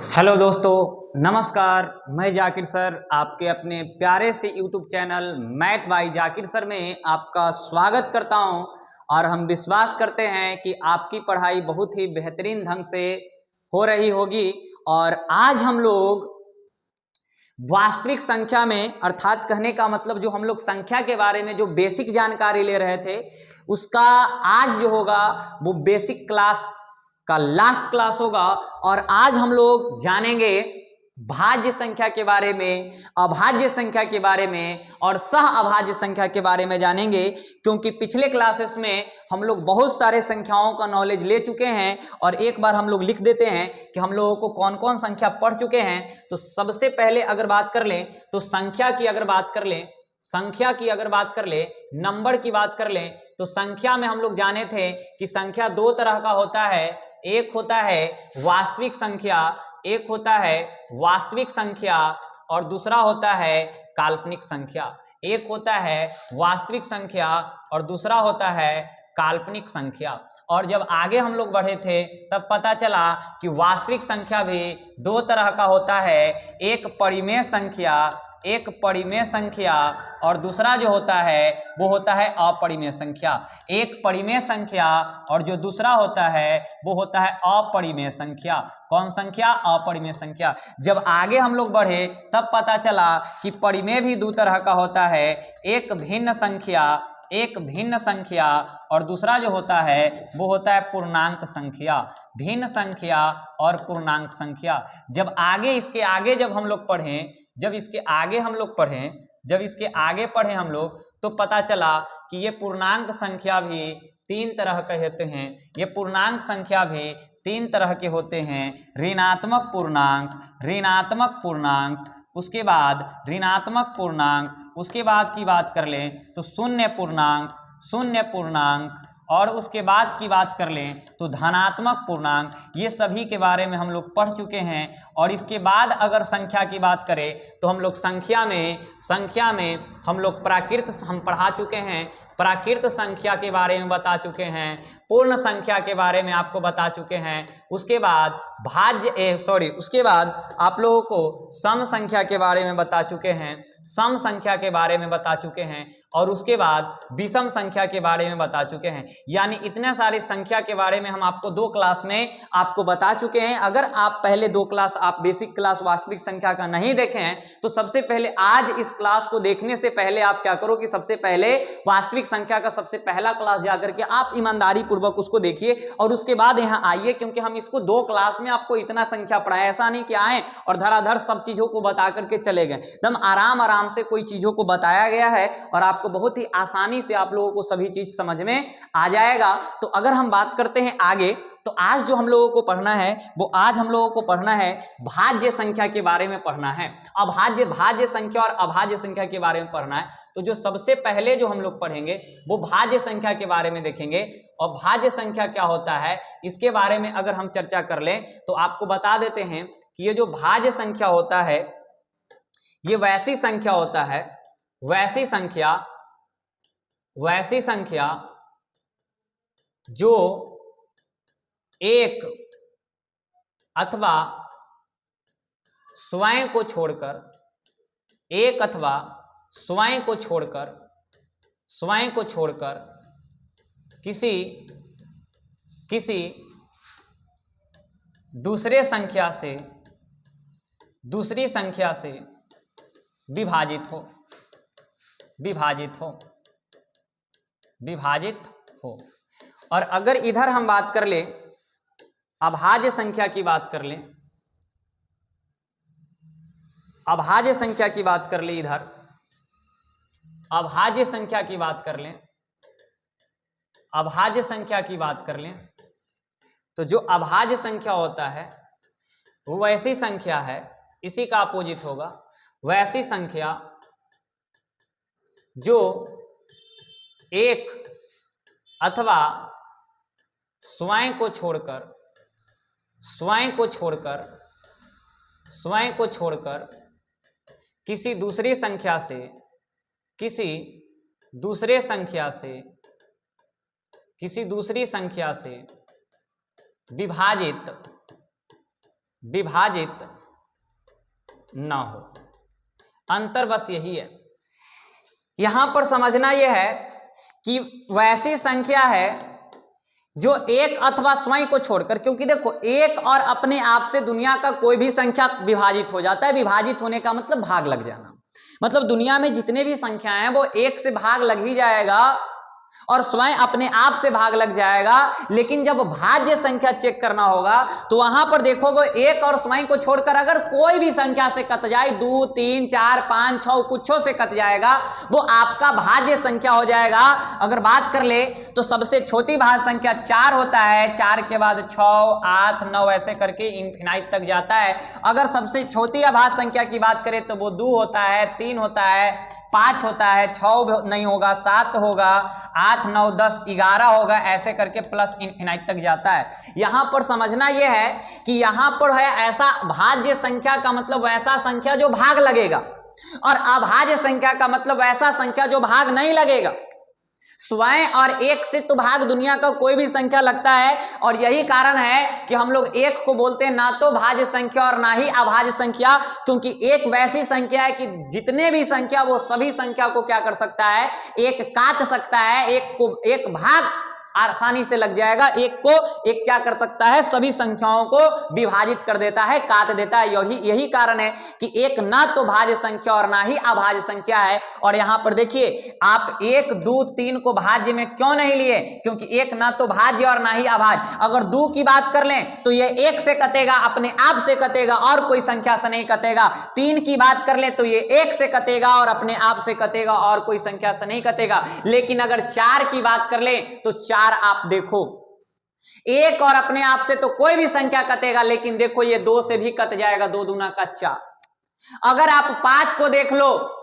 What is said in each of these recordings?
Hello दोस्तों, नमस्कार। मैं जाकिर सर आपके अपने प्यारे से YouTube channel math bye Zakir sir में आपका स्वागत करता हूं और हम विश्वास करते हैं कि आपकी पढ़ाई बहुत ही बेहतरीन ढंग से हो रही होगी। और आज हम लोग वास्तविक संख्या में, अर्थात कहने का मतलब जो हम लोग संख्या के बारे में जो बेसिक जानकारी ले रहे थे उसका आज जो होगा वो बेसिक क्लास का लास्ट क्लास होगा। और आज हम लोग जानेंगे भाज्य संख्या के बारे में, अभाज्य संख्या के बारे में और सह अभाज्य संख्या के बारे में जानेंगे। क्योंकि पिछले क्लासेस में हम लोग बहुत सारे संख्याओं का नॉलेज ले चुके हैं और एक बार हम लोग लिख देते हैं कि हम लोगों को कौन कौन संख्या पढ़ चुके हैं। तो सबसे पहले अगर बात कर लें तो संख्या की अगर बात कर लें, नंबर की बात कर लें तो संख्या में हम लोग जाने थे कि संख्या दो तरह का होता है। एक होता है वास्तविक संख्या और दूसरा होता है काल्पनिक संख्या। एक होता है वास्तविक संख्या और दूसरा होता है काल्पनिक संख्या। और जब आगे हम लोग बढ़े थे तब पता चला कि वास्तविक संख्या भी दो तरह का होता है, एक परिमेय संख्या और दूसरा जो होता है वो होता है अपरिमेय संख्या। एक परिमेय संख्या और जो दूसरा होता है वो होता है अपरिमेय संख्या। कौन संख्या? अपरिमेय संख्या। जब आगे हम लोग बढ़े तब पता चला कि परिमेय भी दो तरह का होता है, एक भिन्न संख्या और दूसरा जो होता है वो होता है पूर्णांक संख्या। भिन्न संख्या और पूर्णांक संख्या। जब इसके आगे हम लोग तो पता चला कि ये पूर्णांक संख्या भी तीन तरह के होते हैं। ऋणात्मक पूर्णांक, उसके बाद की बात कर लें तो शून्य पूर्णांक और उसके बाद की बात कर लें तो धनात्मक पूर्णांक। ये सभी के बारे में हम लोग पढ़ चुके हैं। और इसके बाद अगर संख्या की बात करें तो हम लोग संख्या में हम लोग हम पढ़ा चुके हैं। प्राकृत संख्या के बारे में बता चुके हैं, पूर्ण संख्या के बारे में आपको बता चुके हैं। उसके बाद आप लोगों को सम संख्या के बारे में बता चुके हैं, और उसके बाद विषम संख्या के बारे में बता चुके हैं। यानी इतने सारे संख्या के बारे में हम आपको दो क्लास में आपको बता चुके हैं। अगर आप पहले दो क्लास आप बेसिक क्लास वास्तविक संख्या का नहीं देखे हैं तो सबसे पहले आज इस क्लास को देखने से पहले आप क्या करो कि सबसे पहले वास्तविक संख्या का सबसे पहला क्लास जाकर के आप ईमानदारी पूर्वक उसको देखिए और उसके बाद यहाँ आइए। क्योंकि हम इसको दो क्लास में आपको इतना संख्या पढ़ाए, ऐसा नहीं कि आए और धड़ाधड़ सब चीजों को बता करके चले गए। एकदम आराम से कोई चीजों को बताया गया है और आपको बहुत ही आसानी से आप लोगों को सभी चीज समझ में आ जाएगा। तो अगर हम बात करते हैं आगे, तो आज जो हम लोगों को पढ़ना है भाज्य संख्या के बारे में पढ़ना है। भाज्य संख्या और अभाज्य संख्या के बारे में पढ़ना है। तो जो सबसे पहले जो हम लोग पढ़ेंगे वो भाज्य संख्या के बारे में देखेंगे। और भाज्य संख्या क्या होता है इसके बारे में अगर हम चर्चा कर लें तो आपको बता देते हैं कि ये जो भाज्य संख्या होता है ये वैसी संख्या जो एक अथवा स्वयं को छोड़कर किसी दूसरी संख्या से विभाजित हो। और अगर इधर हम बात कर ले अभाज्य संख्या की बात कर लें, अभाज्य संख्या की बात कर लें तो जो अभाज्य संख्या होता है वो वैसी संख्या है, इसी का अपोजिट होगा, वैसी संख्या जो एक अथवा स्वयं को छोड़कर किसी दूसरी संख्या से विभाजित विभाजित ना हो। अंतर बस यही है। यहां पर समझना यह है कि वैसी संख्या है जो एक अथवा स्वयं को छोड़कर, क्योंकि देखो एक और अपने आप से दुनिया का कोई भी संख्या विभाजित हो जाता है। विभाजित होने का मतलब भाग लग जाना, मतलब दुनिया में जितने भी संख्याएं हैं वो एक से भाग लग ही जाएगा और स्वयं अपने आप से भाग लग जाएगा। लेकिन जब भाज्य संख्या चेक करना होगा तो वहां पर देखोगे एक और स्वयं को छोड़कर अगर कोई भी संख्या से कट जाए, 2, 3, 4, 5, 6 कुछों से कट जाएगा, वो आपका भाज्य संख्या हो जाएगा। अगर बात कर ले तो सबसे छोटी भाज्य संख्या 4 होता है, 4 के बाद 6, 8, 9 ऐसे करके इनफिनाइट तक जाता है। अगर सबसे छोटी अभाज्य संख्या की बात करें तो वो 2 होता है, 3 होता है, 5 होता है, 6 नहीं होगा, 7 होगा, 8, 9, 10, 11 होगा, ऐसे करके प्लस इनफिनाइट तक जाता है। यहां पर समझना यह है कि यहां पर है ऐसा भाज्य संख्या का मतलब वैसा संख्या जो भाग लगेगा, और अभाज्य संख्या का मतलब वैसा संख्या जो भाग नहीं लगेगा। स्वयं और एक से तो भाग दुनिया का कोई भी संख्या लगता है, और यही कारण है कि हम लोग एक को बोलते हैं ना तो भाज्य संख्या और ना ही अभाज्य संख्या, क्योंकि एक वैसी संख्या है कि जितने भी संख्या वो सभी संख्या को क्या कर सकता है, एक काट सकता है, एक को एक भाग आसानी से लग जाएगा, एक को एक क्या कर सकता है, सभी संख्याओं को विभाजित कर देता है, काट देता है। यही कारण है कि एक ना तो भाज्य संख्या और ना ही अभाज्य संख्या है। और यहां पर देखिए आप 1, 2, 3 को भाज्य में क्यों नहीं लिए, क्योंकि एक ना तो भाज्य और ना ही अभाज्य। अगर 2 की बात कर लें तो ये 1 से कटेगा, अपने आप से कटेगा और कोई संख्या से नहीं कटेगा। 3 की बात कर लें तो ये 1 से कटेगा और अपने आप से कटेगा और कोई संख्या से नहीं कटेगा। लेकिन अगर 4 की बात कर लें तो 4 आप देखो, एक और अपने आप से तो कोई भी संख्या कटेगा, लेकिन देखो ये 2 से भी कट जाएगा, 2 दूना का 4। अगर आप 5 को देख लो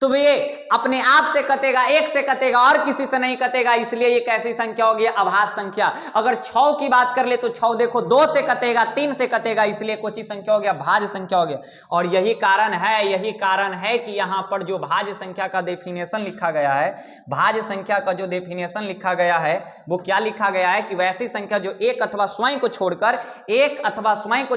तो ये अपने आप से कटेगा, 1 से कटेगा और किसी से नहीं कटेगा, इसलिए ये कैसी संख्या होगी, अभाज्य संख्या। अगर 6 की बात कर ले तो 6 देखो 2 से कटेगा, 3 से कटेगा, इसलिए कौन सी संख्या हो गया, भाज्य संख्या हो गया। और यही कारण है कि यहां पर जो भाज्य संख्या का डेफिनेशन लिखा गया है, भाज्य संख्या का जो डेफिनेशन लिखा गया है वो क्या लिखा गया है कि वैसी संख्या जो एक अथवा स्वयं को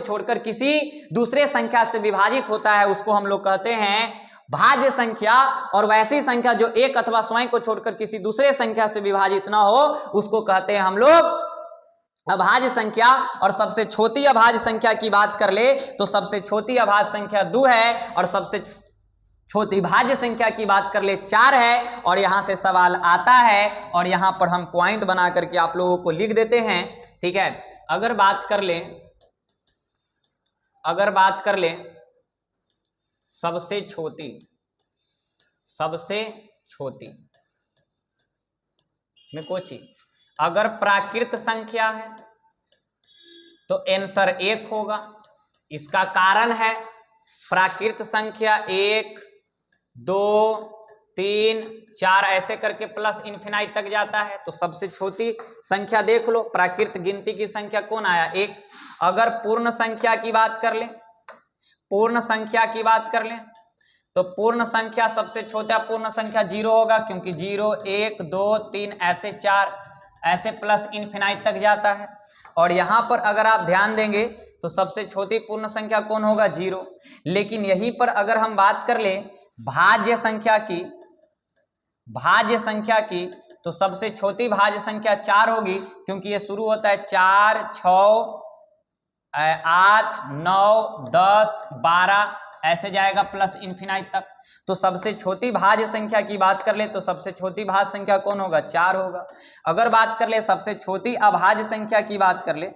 छोड़कर किसी दूसरे संख्या से विभाजित होता है उसको हम लोग कहते हैं भाज्य संख्या, और वैसी संख्या जो एक अथवा स्वयं को छोड़कर किसी दूसरे संख्या से विभाजित ना हो उसको कहते हैं हम लोग अभाज्य संख्या। और सबसे छोटी अभाज्य संख्या की बात कर ले तो सबसे छोटी अभाज्य संख्या 2 है, और सबसे छोटी भाज्य संख्या की बात कर ले 4 है। और यहां से सवाल आता है और यहां पर हम पॉइंट बना करके आप लोगों को लिख देते हैं, ठीक है। अगर बात कर ले सबसे छोटी में कोची, अगर प्राकृत संख्या है तो आंसर 1 होगा। इसका कारण है प्राकृत संख्या 1, 2, 3, 4 ऐसे करके प्लस इनफिनाइट तक जाता है। तो सबसे छोटी संख्या देख लो, प्राकृत गिनती की संख्या कौन आया, 1। अगर पूर्ण संख्या की बात कर लें तो पूर्ण संख्या सबसे छोटा पूर्ण संख्या 0 होगा, क्योंकि 0, 1, 2, 3 ऐसे 4 ऐसे प्लस इनफिनाइट तक जाता है। और यहां पर अगर आप ध्यान देंगे तो सबसे छोटी पूर्ण संख्या कौन होगा, 0। लेकिन यहीं पर अगर हम बात कर ले भाज्य संख्या की तो सबसे छोटी भाज्य संख्या 4 होगी, क्योंकि ये शुरू होता है 4, 6, 8, 9, 10, 12 ऐसे जाएगा प्लस इनफिनाइट तक। तो सबसे छोटी भाज्य संख्या की बात कर ले तो सबसे छोटी भाज्य संख्या कौन होगा, 4 होगा। अगर बात कर ले सबसे छोटी अभाज्य संख्या की बात कर ले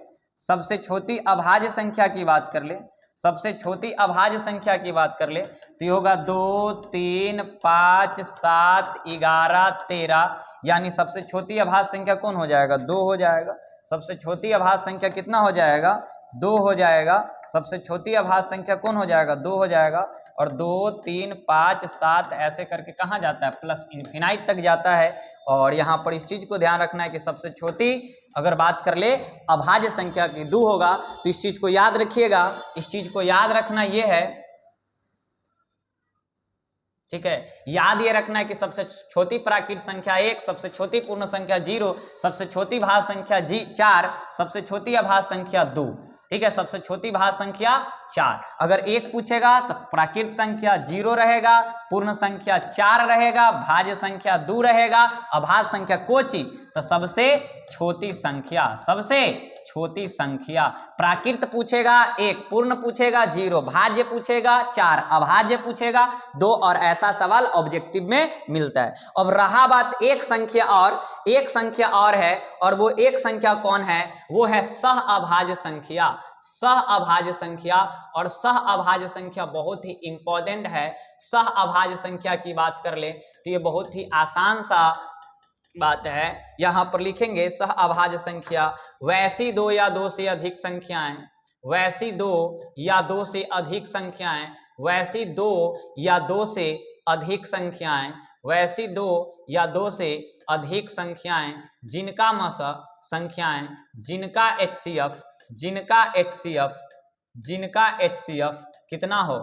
तो ये होगा 2, 3, 5, 7, 11, 13, यानी सबसे छोटी अभाज्य संख्या कौन हो जाएगा, 2 हो जाएगा। सबसे छोटी अभाज्य संख्या कितना हो जाएगा, 2 हो जाएगा। सबसे छोटी अभाज्य संख्या कौन हो जाएगा, 2 हो जाएगा। और 2, 3, 5, 7 ऐसे करके कहाँ जाता है, प्लस इनफिनाइट तक जाता है। और यहाँ पर इस चीज को ध्यान रखना है कि सबसे छोटी अगर बात कर ले अभाज्य संख्या की 2 होगा, तो इस चीज को याद रखिएगा। इस चीज को याद रखना ये है, ठीक है, याद ये रखना है कि सबसे छोटी प्राकृत संख्या 1, सबसे छोटी पूर्ण संख्या 0, सबसे छोटी भाज्य संख्या 4, सबसे छोटी अभाज्य संख्या 2, ठीक है, सबसे छोटी भाज्य संख्या 4। अगर 1 पूछेगा तो प्राकृत संख्या 0 रहेगा, पूर्ण संख्या 4 रहेगा, भाज्य संख्या 2 रहेगा, अभाज्य संख्या कोची तो सबसे छोटी संख्या, सबसे छोटी संख्या। प्राकृत पूछेगा 1, पूर्ण पूछेगा 0, भाज्य पूछेगा 4, अभाज्य पूछेगा 2 और ऐसा सवाल ऑब्जेक्टिव में मिलता है। अब रहा बात एक संख्या और है, और वो एक संख्या कौन है? वो है सह अभाज्य संख्या। सह अभाज्य संख्या, और सह अभाज्य संख्या बहुत ही इंपॉर्टेंट है। सह अभाज्य संख्या की बात कर ले तो ये बहुत ही आसान सा बात है। यहां पर लिखेंगे सह अभाज्य संख्या वैसी 2 या 2 से अधिक संख्याएं, वैसी 2 या 2 से अधिक संख्याएं, वैसी 2 या 2 से अधिक संख्याएं, वैसी 2 या 2 से अधिक संख्याएं जिनका मसा संख्याएं जिनका HCF कितना हो?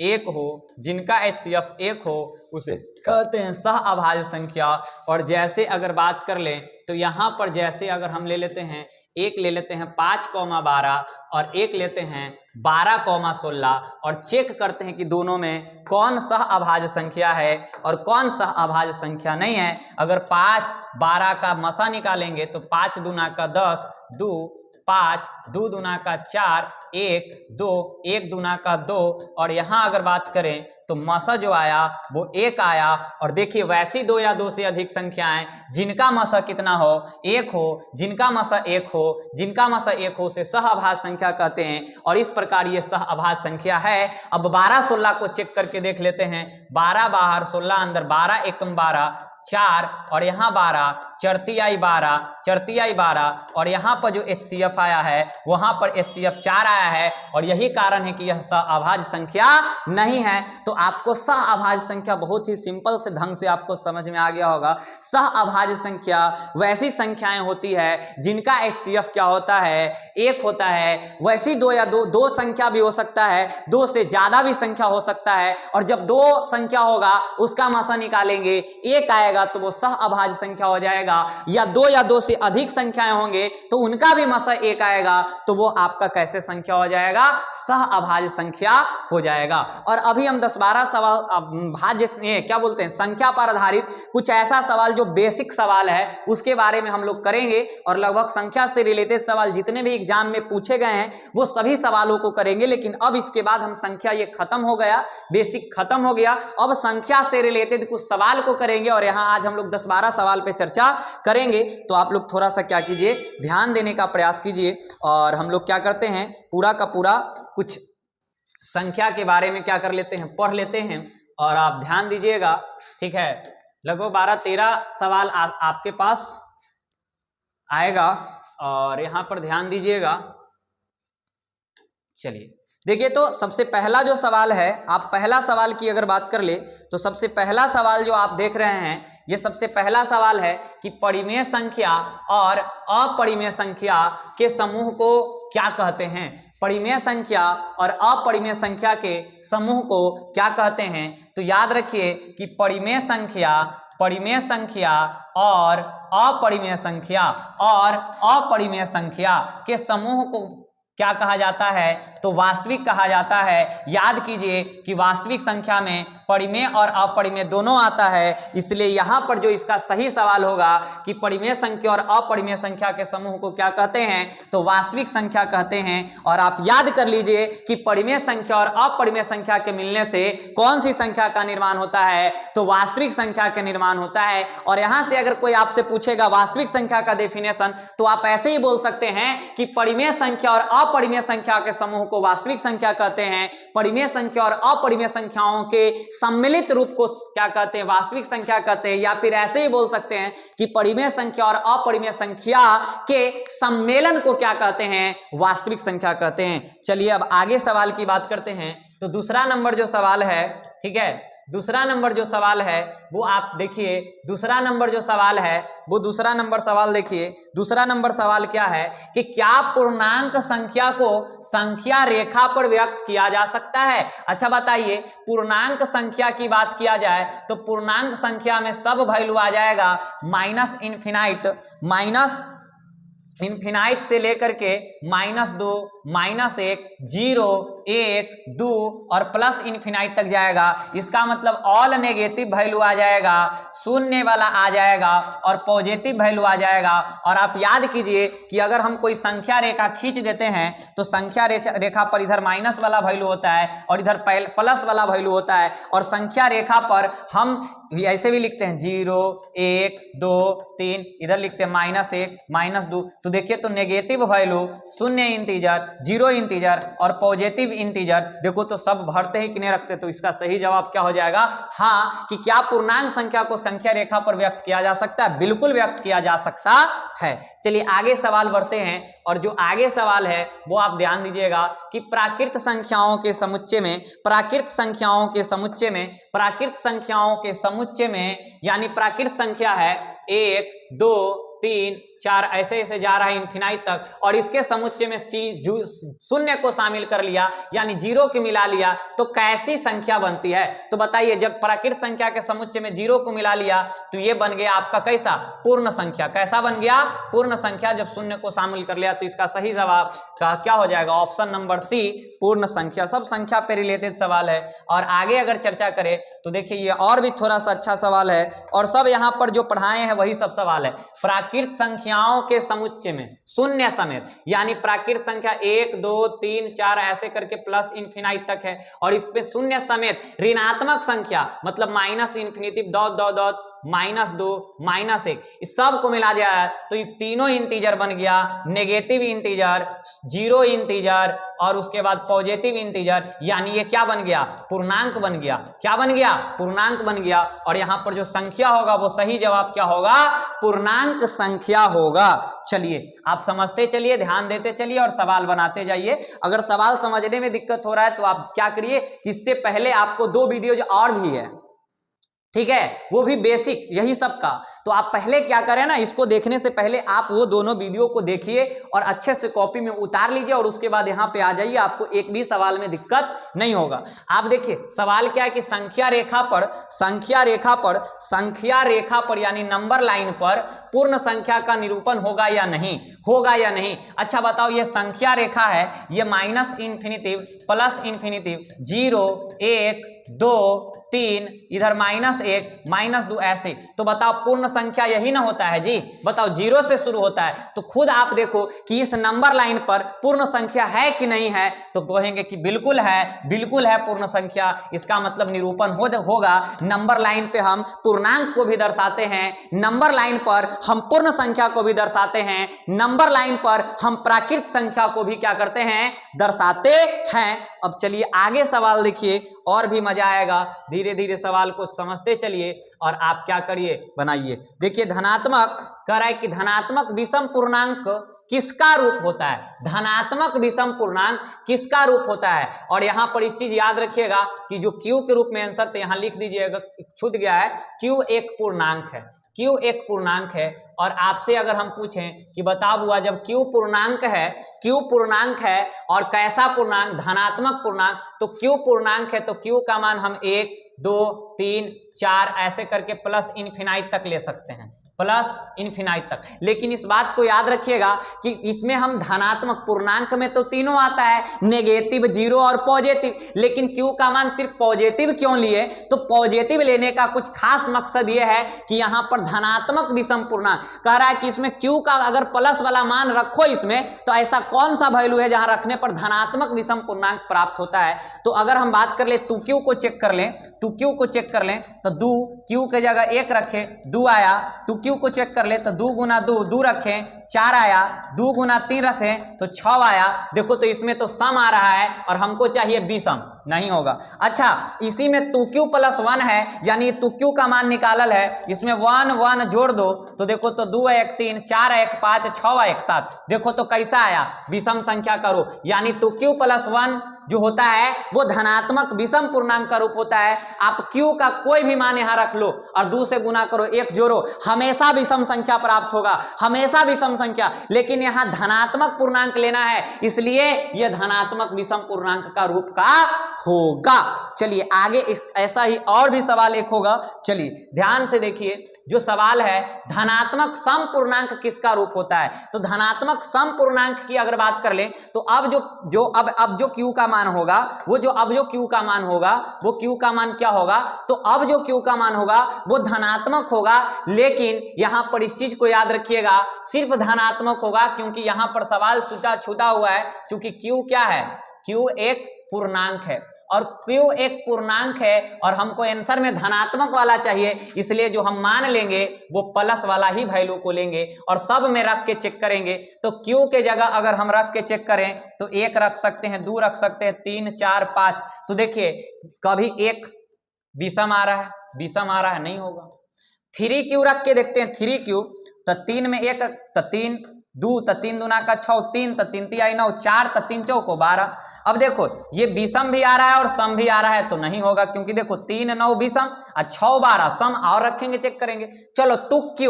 1 हो, जिनका HCF 1 हो उसे कहते हैं सह अभाज्य संख्या। और जैसे अगर बात कर ले तो यहाँ पर जैसे अगर हम ले लेते हैं, एक ले लेते हैं 5,12 और एक लेते हैं 12,16 और चेक करते हैं कि दोनों में कौन सह अभाज्य संख्या है और कौन सह अभाज्य संख्या नहीं है। अगर 5, 12 का मसा निकालेंगे तो 5 दूना का 10, 2, 5, 2 दूना का 4, 1, 2, 1 दूना का 2, और यहाँ अगर बात करें तो मसा जो आया वो 1 आया। और देखिए वैसी 2 या 2 से अधिक संख्याएं जिनका मसा कितना हो? 1 हो, जिनका मसा 1 हो, जिनका मसा 1 हो से सह अभाज्य संख्या कहते हैं, और इस प्रकार ये सह अभाज्य संख्या है। अब 12, 16 को चेक करके देख लेते हैं। 12 बाहर, 16 अंदर, 12 एकम 12, 4 और यहाँ 12, चरती आई 12 और यहाँ पर जो HCF आया है वहां पर HCF 4 आया है, और यही कारण है कि यह सह अभाज्य संख्या नहीं है। तो आपको सह अभाज्य संख्या बहुत ही सिंपल से ढंग से आपको समझ में आ गया होगा। सह अभाज्य संख्या वैसी संख्याएं होती है जिनका HCF क्या होता है? 1 होता है। वैसी 2 या 2 संख्या भी हो सकता है, 2 से ज्यादा भी संख्या हो सकता है, और जब 2 संख्या होगा उसका मसा निकालेंगे 1 आएगा तो वो सह अभाज्य संख्या हो जाएगा। या 2 या 2 से अधिक संख्याएं होंगे तो उनका भी मसा 1 आएगा तो वो आपका कैसे संख्या हो जाएगा? सह अभाज्य संख्या हो जाएगा। और अभी हम 10-12 सवाल भाज्य क्या बोलते हैं संख्या पर आधारित कुछ ऐसा सवाल जो बेसिक सवाल है उसके बारे में हम लोग करेंगे, और लगभग संख्या से रिलेटेड सवाल जितने भी एग्जाम में पूछे गए हैं वो सभी सवालों को करेंगे। लेकिन अब इसके बाद हम संख्या ये खत्म हो गया, बेसिक खत्म हो गया, अब संख्या से रिलेटेड कुछ सवाल को करेंगे, और यहाँ आज हम लोग 10-12 सवाल पे चर्चा करेंगे। तो आप लोग थोड़ा सा क्या कीजिए, ध्यान देने का प्रयास कीजिए। और हम लोग क्या करते हैं, पूरा का पूरा कुछ संख्या के बारे में क्या कर लेते हैं, पढ़ लेते हैं, और आप ध्यान दीजिएगा। ठीक है, लगभग 12-13 सवाल आपके पास आएगा, और यहाँ पर ध्यान दीजिएगा। चलिए देखिए, तो सबसे पहला जो सवाल है, आप पहला सवाल की अगर बात कर ले तो सबसे पहला सवाल जो आप देख रहे हैं, ये सबसे पहला सवाल है कि परिमेय संख्या और अपरिमेय संख्या के समूह को क्या कहते हैं? परिमेय संख्या और अपरिमेय संख्या के समूह को क्या कहते हैं? तो याद रखिए कि परिमेय संख्या और अपरिमेय संख्या के समूह को क्या कहा जाता है? तो वास्तविक कहा जाता है। याद कीजिए कि वास्तविक संख्या में परिमेय और अपरिमेय दोनों आता है, इसलिए यहाँ पर जो इसका सही सवाल होगा कि परिमेय संख्या और अपरिमेय संख्या के समूह को क्या कहते हैं? तो वास्तविक संख्या कहते हैं। और आप याद कर लीजिए कि परिमेय संख्या और अपरिमेय संख्या के मिलने से कौन सी संख्या का निर्माण होता है? तो वास्तविक संख्या का निर्माण होता है। और यहाँ से अगर कोई आपसे पूछेगा वास्तविक संख्या का डेफिनेशन, तो आप ऐसे ही बोल सकते हैं कि परिमेय संख्या और अपरिमेय संख्या के समूह को वास्तविक संख्या कहते हैं। परिमेय संख्या और अपरिमेय संख्याओं के सम्मिलित रूप को क्या कहते हैं? वास्तविक संख्या कहते हैं। या फिर ऐसे ही बोल सकते हैं कि परिमेय संख्या और अपरिमेय संख्या के सम्मेलन को क्या कहते हैं? वास्तविक संख्या कहते हैं। चलिए अब आगे सवाल की बात करते हैं। तो दूसरा नंबर जो सवाल है, ठीक है, दूसरा नंबर जो सवाल है वो आप देखिए, दूसरा नंबर सवाल देखिए। दूसरा नंबर सवाल क्या है कि क्या पूर्णांक संख्या को संख्या रेखा पर व्यक्त किया जा सकता है? अच्छा बताइए, पूर्णांक संख्या की बात किया जाए तो पूर्णांक संख्या में सब वैल्यू आ जाएगा माइनस इन्फिनाइट से लेकर के -2, -1, 0, 1, 2 और प्लस इन्फिनाइट तक जाएगा। इसका मतलब ऑल नेगेटिव वैल्यू आ जाएगा, शून्य वाला आ जाएगा और पॉजिटिव वैल्यू आ जाएगा। और आप याद कीजिए कि अगर हम कोई संख्या रेखा खींच देते हैं तो संख्या रेखा पर इधर माइनस वाला वैल्यू होता है और इधर प्लस वाला वैल्यू होता है। और संख्या रेखा पर हम ऐसे भी लिखते हैं 0, 1, 2, 3, इधर लिखते हैं -1, -2। तो देखिए तो नेगेटिव वैल्यू, शून्य इंटीजर, 0 इंटीजर और पॉजिटिव इंटीजर देखो तो सब भरते ही कि नहीं रखते। तो इसका सही जवाब क्या हो जाएगा? हाँ, कि क्या पूर्णांक संख्या को संख्या रेखा पर व्यक्त किया जा सकता है? बिल्कुल व्यक्त किया जा सकता है। चलिए आगे सवाल बढ़ते हैं और जो आगे सवाल है वो आप ध्यान दीजिएगा कि प्राकृत संख्याओं के समुच्चय में, प्राकृत संख्याओं के समुच्चय में, प्राकृत संख्याओं के समुच्चय में यानी प्राकृत संख्या है 1, 2, 3, 4 ऐसे ऐसे जा रहा है इन्फिनाइट तक और इसके समुच्चय में शून्य को शामिल कर लिया यानी 0 को मिला लिया तो कैसी संख्या बनती है? तो बताइए, जब प्राकृत संख्या के समुच्चय में 0 को मिला लिया तो ये बन गया आपका कैसा? पूर्ण संख्या। कैसा बन गया? पूर्ण संख्या। जब शून्य को शामिल कर लिया तो इसका सही जवाब का क्या हो जाएगा? ऑप्शन नंबर सी, पूर्ण संख्या। सब संख्या पे रिलेटेड सवाल है। और आगे अगर चर्चा करें तो देखिए ये और भी थोड़ा सा अच्छा सवाल है और सब यहाँ पर जो पढ़ाए हैं वही सब सवाल है। प्राकृत संख्याओं के समुच्चय में शून्य समेत यानी प्राकृत संख्या 1, 2, 3, 4 ऐसे करके प्लस इन्फिनाइट तक है और इस पे शून्य समेत ऋणात्मक संख्या मतलब -, -2, -1 इस सब को मिला जाए तो ये तीनों इंटीजर बन गया, नेगेटिव इंटीजर, 0 इंटीजर और उसके बाद पॉजिटिव इंटीजर, यानी ये क्या बन गया? पूर्णांक बन गया। क्या बन गया? पूर्णांक बन गया। और यहां पर जो संख्या होगा वो सही जवाब क्या होगा? पूर्णांक संख्या होगा। चलिए आप समझते चलिए, ध्यान देते चलिए और सवाल बनाते जाइए। अगर सवाल समझने में दिक्कत हो रहा है तो आप क्या करिए, इससे पहले आपको 2 वीडियो और भी है, ठीक है, वो भी बेसिक यही सब का। तो आप पहले क्या करें ना, इसको देखने से पहले आप वो दोनों वीडियो को देखिए और अच्छे से कॉपी में उतार लीजिए और उसके बाद यहाँ पे आ जाइए, आपको एक भी सवाल में दिक्कत नहीं होगा। आप देखिए सवाल क्या है कि संख्या रेखा पर यानी नंबर लाइन पर पूर्ण संख्या का निरूपण होगा या नहीं, होगा या नहीं। अच्छा बताओ, ये संख्या रेखा है, ये -, +, 0, 1, 2, 3, इधर -1, -2 ऐसे। तो बताओ पूर्ण संख्या यही ना होता है जी? बताओ 0 से शुरू होता है तो खुद आप देखो कि इस नंबर लाइन पर पूर्ण संख्या है कि नहीं है। तो कहेंगे कि बिल्कुल है, बिल्कुल है पूर्ण संख्या। इसका मतलब निरूपण होगा। नंबर लाइन पे हम पूर्णांक को भी दर्शाते हैं, नंबर लाइन पर हम पूर्ण संख्या को भी दर्शाते हैं, नंबर लाइन पर हम प्राकृत संख्या को भी क्या करते हैं? दर्शाते हैं। अब चलिए आगे सवाल देखिए और भी मजा आएगा। धीरे धीरे सवाल को समझते चलिए और आप क्या करिए, बनाइए। देखिए धनात्मक कह रहा है कि धनात्मक विषम पूर्णांक किसका रूप होता है? धनात्मक विषम पूर्णांक किसका रूप होता है? और यहां पर इस चीज याद रखिएगा कि जो Q के रूप में आंसर तो यहां लिख दीजिएगा, छूट गया है, Q एक पूर्णांक है, Q एक पूर्णांक है। और आपसे अगर हम पूछें कि बताओ बुआ, जब Q पूर्णांक है और कैसा पूर्णांक? धनात्मक पूर्णांक। तो Q पूर्णांक है तो Q का मान हम 1, 2, 3, 4 ऐसे करके प्लस इन्फिनाइट तक ले सकते हैं, प्लस इन्फिनाइट तक। लेकिन इस बात को याद रखिएगा कि इसमें हम धनात्मक पूर्णांक में तो तीनों आता है, नेगेटिव, 0 और पॉजिटिव, लेकिन Q का मान सिर्फ पॉजिटिव क्यों लिए? तो पॉजिटिव लेने का कुछ खास मकसद यह है कि यहां पर धनात्मक विषम पूर्णांक कह रहा है कि इसमें Q का अगर प्लस वाला मान रखो इसमें तो ऐसा कौन सा वैल्यू है जहां रखने पर धनात्मक विषम पूर्णांक प्राप्त होता है। तो अगर हम बात कर ले 2Q को चेक कर लें, 2Q को चेक कर लें तो 2Q की जगह 1 रखे, 2 आया। 2Q को चेक कर ले तो 2 गुना 2, 2 रखें, 4 आया। 2 गुना 3 रखें तो 6 आया। देखो तो इसमें तो सम आ रहा है और हमको चाहिए विषम, नहीं होगा। अच्छा इसी में 2Q + 1 है यानी 2Q का मान निकालल है, इसमें 1 1 जोड़ दो तो देखो तो 2 1 3, 4 1 5, 6 1 7। देखो तो कैसा आया? विषम संख्या करो यानी 2Q + 1 जो होता है वो धनात्मक विषम पूर्णांक का रूप होता है। आप q का कोई भी मान यहां रख लो और 2 से गुना करो, 1 जोड़ो, हमेशा विषम संख्या प्राप्त होगा, हमेशा विषम संख्या। लेकिन यहां धनात्मक पूर्णांक लेना है, इसलिए यह धनात्मक विषम पूर्णांक का रूप का होगा। चलिए आगे ऐसा ही और भी सवाल एक होगा। चलिए ध्यान से देखिए, जो सवाल है धनात्मक सम पूर्णांक किसका रूप होता है। तो धनात्मक सम पूर्णांक की अगर बात कर ले तो अब जो q का मान होगा, अब जो q का मान होगा वो q का मान क्या होगा, तो अब जो q का मान होगा वो धनात्मक होगा। लेकिन यहां पर इस चीज को याद रखिएगा, सिर्फ धनात्मक होगा, क्योंकि यहां पर सवाल छूटा हुआ है। क्योंकि q क्या है, q एक पूर्णांक है, और q एक पूर्णांक है और हमको आंसर में धनात्मक वाला चाहिए, इसलिए जो हम मान लेंगे वो प्लस वाला ही वैल्यू को लेंगे और सब में रख के चेक करेंगे। तो q के जगह अगर हम रख के चेक करें तो 1 रख सकते हैं, 2 रख सकते हैं, 3 4 5। तो देखिए कभी 1 विषम आ रहा है, विषम आ रहा है, नहीं होगा। 3q रख के देखते हैं, 3q तो 3 में 1 तो 3, 2 तो 3 दूना का 6, 3 तो 3 तिहाई 9, 4 तो 3 चौको 12। अब देखो ये विषम भी आ रहा है और सम भी आ रहा है, तो नहीं होगा, क्योंकि देखो 3 9 विषम और 6 12 सम, और रखेंगे चेक करेंगे। चलो तू q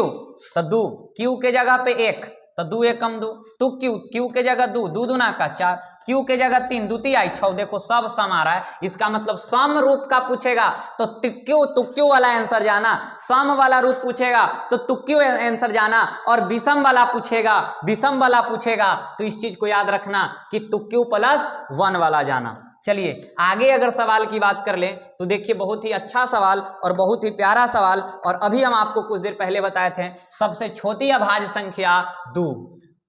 तो 2, q के जगह पे 1 तो 2 1 कम 2, तू q के जगह 2, 2 दूना का 4, q के जगह 3, 2 तिहाई 6। देखो सब सम आ रहा है, इसका मतलब सम रूप का पूछेगा तो तुक्क्यू वाला आंसर जाना, सम वाला रूप पूछेगा तो तुक्क्यू आंसर जाना, और विषम वाला पूछेगा तो इस चीज को याद रखना कि तुक्क्यू प्लस 1 वाला जाना। चलिए आगे अगर सवाल की बात कर लें तो देखिए बहुत ही अच्छा सवाल और बहुत ही प्यारा सवाल, और अभी हम आपको कुछ देर पहले बताए थे सबसे छोटी अभाज्य संख्या 2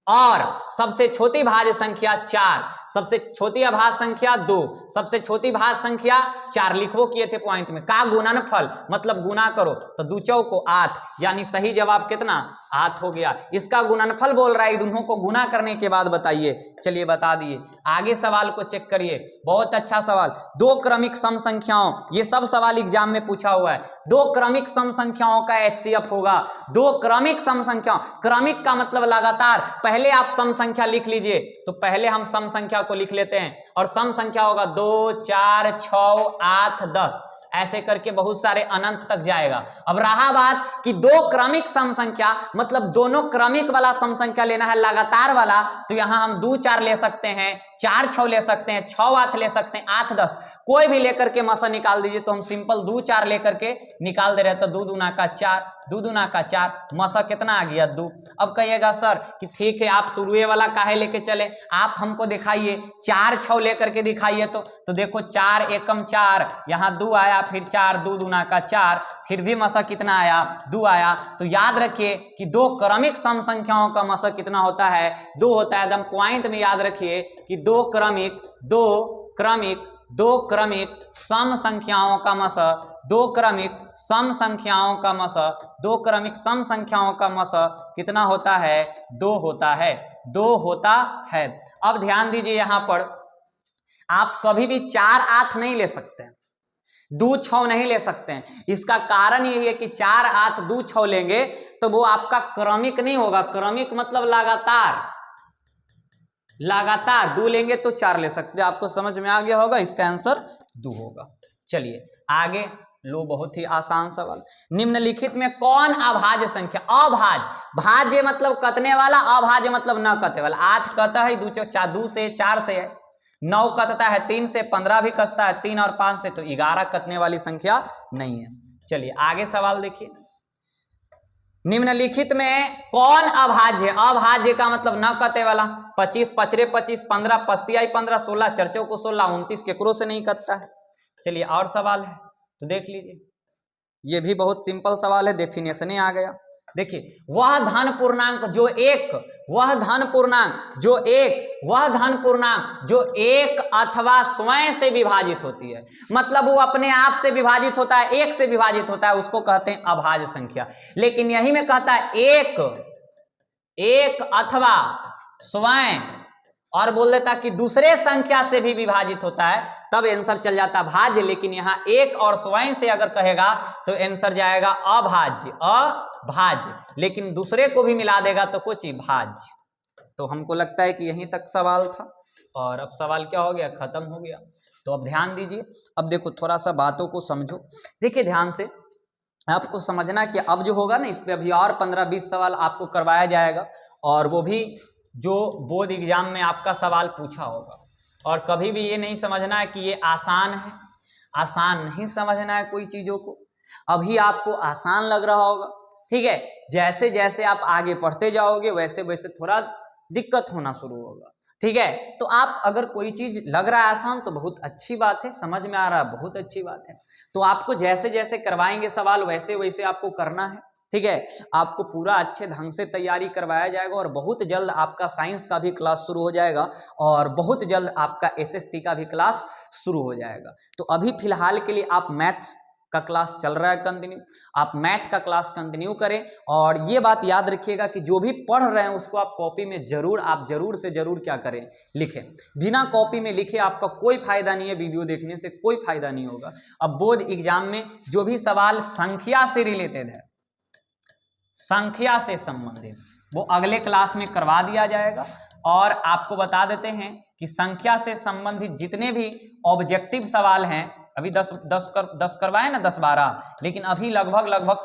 और सबसे छोटी भाज्य संख्या 4, सबसे छोटी अभाज्य संख्या 2, सबसे छोटी भाज्य संख्या 4 लिखो किए थे पॉइंट में। का गुणनफल मतलब गुना करो तो 2 चौको 8, यानी सही जवाब कितना 8 हो गया। इसका गुणनफल बोल रहा है, दोनों को गुना करने के बाद बताइए। चलिए बता दिए। आगे सवाल को चेक करिए, बहुत अच्छा सवाल। 2 क्रमिक सम संख्याओं, ये सब सवाल एग्जाम में पूछा हुआ है। 2 क्रमिक सम संख्याओं का HCF होगा। 2 क्रमिक सम संख्याओं, क्रमिक का मतलब लगातार। पहले आप सम संख्या लिख लीजिए, तो पहले हम सम संख्या को लिख लेते हैं, और सम संख्या होगा 2 4 6 8 10, ऐसे करके बहुत सारे अनंत तक जाएगा। अब रहा बात कि 2 क्रमिक सम संख्या मतलब दोनों क्रमिक वाला सम संख्या लेना है, लगातार वाला, तो यहां हम 2 4 ले सकते हैं, 4 6 ले सकते हैं, 6 8 ले सकते हैं, 8 10, कोई भी लेकर के मसा निकाल दीजिए। तो हम सिंपल 2 4 लेकर के निकाल दे रहे हैं, तो 2 दूना का 4, 2 दूना का 4, मसा कितना आ गया 2। अब कहिएगा सर कि ठीक है आप शुरुए वाला काहे लेके चले, आप हमको दिखाइए 4 6 लेकर के दिखाइए। तो देखो 4 एकम 4, यहाँ 2 आया, फिर 4, 2 दूना का 4, फिर भी मसा कितना आया 2 आया। तो याद रखिए कि 2 क्रमिक सम संख्याओं का मसा कितना होता है 2 होता है। एकदम पॉइंट में याद रखिए कि 2 क्रमिक सम संख्याओं का मसा, 2 क्रमिक सम संख्याओं का मसा, 2 क्रमिक सम संख्याओं का मसा कितना होता है 2 होता है, 2 होता है। अब ध्यान दीजिए, यहां पर आप कभी भी 4 8 नहीं ले सकते हैं, 2 6 नहीं ले सकते हैं। इसका कारण यही है कि 4 8 2 6 लेंगे तो वो आपका क्रमिक नहीं होगा। क्रमिक मतलब लगातार 2 लेंगे तो 4 ले सकते हैं। आपको समझ में आ गया होगा, इसका आंसर 2 होगा। चलिए आगे लो, बहुत ही आसान सवाल। निम्नलिखित में कौन अभाज्य संख्या, भाज्य मतलब कतने वाला, अभाज्य मतलब न कतने वाला। 8 कता है 2 से 4 से, 9 कतता है 3 से, 15 भी कसता है 3 और 5 से, तो 11 कतने वाली संख्या नहीं है। चलिए आगे सवाल देखिए। निम्नलिखित में कौन अभाज्य, अभाज्य का मतलब न कते वाला। 25 पचरे 25, 15 पस्तियाई 15, 16 चर्चों को 16, 29 केकरो से नहीं कटता है। चलिए और सवाल है तो देख लीजिए, ये भी बहुत सिंपल सवाल है, डेफिनेशन आ गया। देखिए वह धन पूर्णांक जो एक अथवा स्वयं से विभाजित होती है, मतलब वो अपने आप से विभाजित होता है, एक से विभाजित होता है, उसको कहते हैं अभाज्य संख्या। लेकिन यही में कहता है एक अथवा स्वयं, और बोल देता कि दूसरे संख्या से भी विभाजित होता है, तब आंसर चल जाता भाज्य। लेकिन यहां एक और स्वयं से अगर कहेगा तो आंसर जाएगा अभाज्य, लेकिन दूसरे को भी मिला देगा तो कुछ भाज्य। तो हमको लगता है कि यहीं तक सवाल था। और अब सवाल क्या हो गया, खत्म हो गया। तो अब ध्यान दीजिए, अब देखो थोड़ा सा बातों को समझो, देखिए ध्यान से, आपको समझना कि अब जो होगा ना इस पे अभी और 15-20 सवाल आपको करवाया जाएगा, और वो भी जो बोर्ड एग्जाम में आपका सवाल पूछा होगा। और कभी भी ये नहीं समझना है कि ये आसान है, आसान नहीं समझना है कोई चीज़ों को। अभी आपको आसान लग रहा होगा, ठीक है, जैसे जैसे आप आगे पढ़ते जाओगे वैसे वैसे थोड़ा दिक्कत होना शुरू होगा, ठीक है। तो आप अगर कोई चीज लग रहा है आसान तो बहुत अच्छी बात है, समझ में आ रहा है बहुत अच्छी बात है। तो आपको जैसे जैसे करवाएंगे सवाल वैसे वैसे आपको करना है, ठीक है। आपको पूरा अच्छे ढंग से तैयारी करवाया जाएगा, और बहुत जल्द आपका साइंस का भी क्लास शुरू हो जाएगा, और बहुत जल्द आपका एसएसटी का भी क्लास शुरू हो जाएगा। तो अभी फिलहाल के लिए आप मैथ का क्लास चल रहा है कंटिन्यू, आप मैथ का क्लास कंटिन्यू करें। और ये बात याद रखिएगा कि जो भी पढ़ रहे हैं उसको आप कॉपी में जरूर से जरूर क्या करें, लिखें। बिना कॉपी में लिखे आपका कोई फायदा नहीं है, वीडियो देखने से कोई फायदा नहीं होगा। अब बोर्ड एग्जाम में जो भी सवाल संख्या से रिलेटेड है, संख्या से संबंधित, वो अगले क्लास में करवा दिया जाएगा। और आपको बता देते हैं कि संख्या से संबंधित जितने भी ऑब्जेक्टिव सवाल हैं, अभी 10 करवाए ना, 10-12, लेकिन अभी लगभग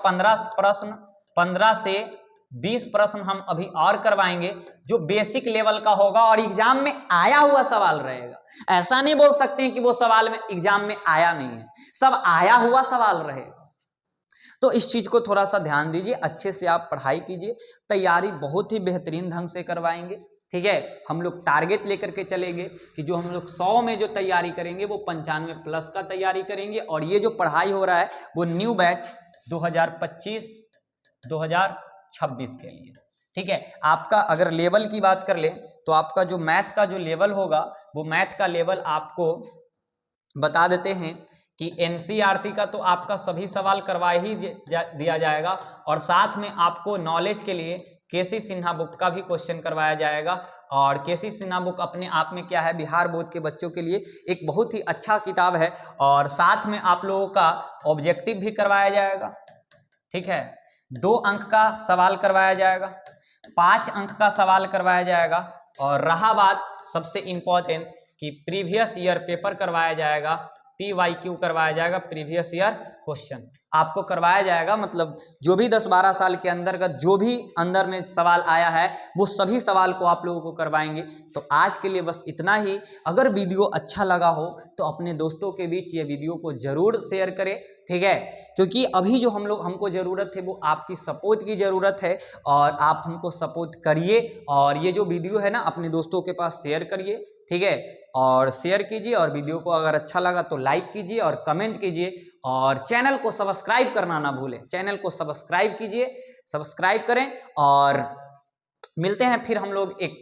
15 से 20 प्रश्न हम अभी और करवाएंगे जो बेसिक लेवल का होगा और एग्जाम में आया हुआ सवाल रहेगा। ऐसा नहीं बोल सकते हैं कि वो सवाल में एग्जाम में आया नहीं है, सब आया हुआ सवाल रहेगा। तो इस चीज को थोड़ा सा ध्यान दीजिए, अच्छे से आप पढ़ाई कीजिए, तैयारी बहुत ही बेहतरीन ढंग से करवाएंगे, ठीक है। हम लोग टारगेट लेकर के चलेंगे कि जो हम लोग 100 में जो तैयारी करेंगे वो 95 प्लस का तैयारी करेंगे। और ये जो पढ़ाई हो रहा है वो न्यू बैच 2025-2026 के लिए, ठीक है। आपका अगर लेवल की बात कर ले तो आपका जो मैथ का जो लेवल होगा वो मैथ का लेवल आपको बता देते हैं कि एनसीईआरटी का तो आपका सभी सवाल करवा ही दिया जाएगा, और साथ में आपको नॉलेज के लिए केसी सिन्हा बुक का भी क्वेश्चन करवाया जाएगा। और केसी सिन्हा बुक अपने आप में क्या है, बिहार बोर्ड के बच्चों के लिए एक बहुत ही अच्छा किताब है। और साथ में आप लोगों का ऑब्जेक्टिव भी करवाया जाएगा, ठीक है। 2 अंक का सवाल करवाया जाएगा, 5 अंक का सवाल करवाया जाएगा। और रहा बात सबसे इंपॉर्टेंट कि प्रीवियस ईयर पेपर करवाया जाएगा, PYQ करवाया जाएगा, प्रीवियस ईयर क्वेश्चन आपको करवाया जाएगा। मतलब जो भी 10-12 साल के अंतर्गत जो भी अंदर में सवाल आया है वो सभी सवाल को आप लोगों को करवाएंगे। तो आज के लिए बस इतना ही। अगर वीडियो अच्छा लगा हो तो अपने दोस्तों के बीच ये वीडियो को जरूर शेयर करें, ठीक है। क्योंकि अभी जो हमको ज़रूरत है वो आपकी सपोर्ट की ज़रूरत है, और आप हमको सपोर्ट करिए। और ये जो वीडियो है ना अपने दोस्तों के पास शेयर करिए, ठीक है। और शेयर कीजिए, और वीडियो को अगर अच्छा लगा तो लाइक कीजिए और कमेंट कीजिए, और चैनल को सब्सक्राइब करना ना भूलें। चैनल को सब्सक्राइब कीजिए, सब्सक्राइब करें। और मिलते हैं फिर हम लोग एक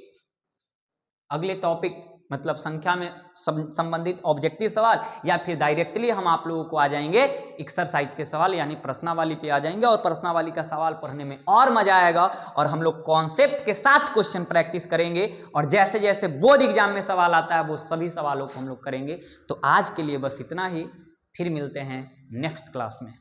अगले टॉपिक, मतलब संख्या में संबंधित ऑब्जेक्टिव सवाल, या फिर डायरेक्टली हम आप लोगों को आ जाएंगे एक्सरसाइज के सवाल यानी प्रश्नावली पे आ जाएंगे। और प्रश्नावली का सवाल पढ़ने में और मजा आएगा, और हम लोग कॉन्सेप्ट के साथ क्वेश्चन प्रैक्टिस करेंगे। और जैसे जैसे बोर्ड एग्जाम में सवाल आता है वो सभी सवालों को हम लोग करेंगे। तो आज के लिए बस इतना ही, फिर मिलते हैं नेक्स्ट क्लास में।